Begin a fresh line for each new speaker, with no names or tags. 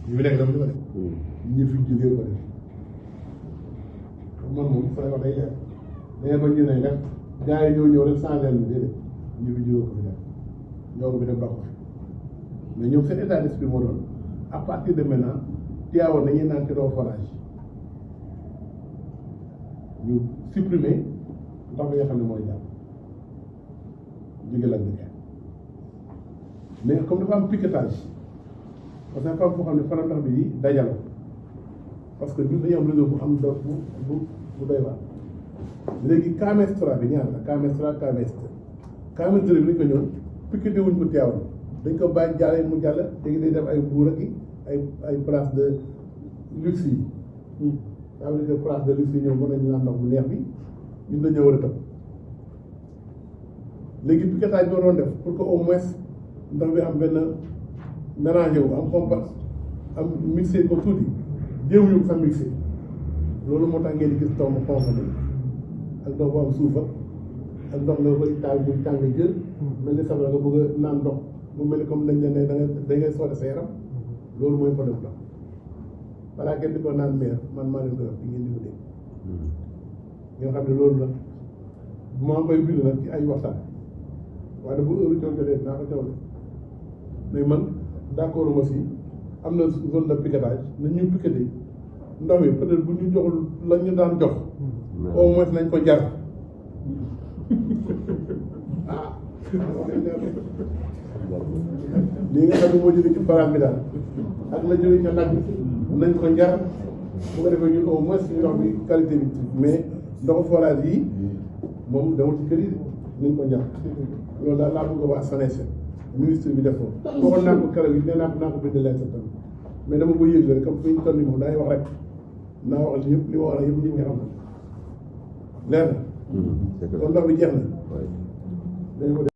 ñu fi nekk dafa di ko def ñu fi jógee ko def man moom sooy wax day leer dangay ba ñu ne rek gars yi ñoo ñëw rek changé lu déedéet ñu fi jógee ko fi def ñoo ko fi def bako mais ñoom seen état d'esprit moo doon à partir de maintenant Tivaouane dañuy naan ci doo forage ñu supprimer ndox bi nga xam ne mooy jàll jóge la dëkk mais comme dafa am piquetage parce que dafa am foo xam ne fan ndox bi di dajaloo parce que ñun dañu am réseau bu am dox bu doy waar léegi KMS 3 bi ñaar la KMS 3 KMS 2 KMS 2 bi dañ ko ñëw piqueté wuñ ko Tivaouane dañ ko bàyyi jàllee mu jàll léegi day def ay buur ak ay place de luxe yi ça veut dire que place de luxe yi ñoom mën nañu naan ndox bu neex bi ñun dañoo war a tëb léegi piquetage boo doon def pour que au moins ndox bi am benn mélangé wu am compas am mixé ko tuuti jéemuñu ko sax mixé loolu moo tax ngeen di gis taw ma xonq ni ak ndox bu am suufa ak ndox nga koy taal muy tàng jël mel ni safara nga bëgg a naan ndox mu mel ni comme dañ ne da ngay soode sa yaram loolu mooy problème ndox balaa kenn di ko naan meer man maa leen koy wax fi ngeen di ko dégg ngeen xam ne loolu nag maa ngi koy bind nag ci ay waxtaan waaye bu heure coow jotee naa ko coow mais man d'accord ma si am na zone de piquetage nañ ñu piqueté ndox mi peut-être bu ñu joxul la ñu daan jox au moins nañ ko jar ah lii nga xam ne moo jóge ci barab bi daal ak la jóge ca nag bi nañ ko njar bu ko defee ñun au moins ndox bi qualité bi mais ndoxu forage yi moom dawul ci kër yi nañ ko njar loolu daal laa bëgg a wax SONES ministre bi def ko waxoon naa ko keroog yi nee naa ko bind lettre tamit mais dama ko yëg rek comme fi ñu toll nii moom dangay wax rek naa wax li ma wax yëpp nit ñi xam na leer na kon ndox bi jeex na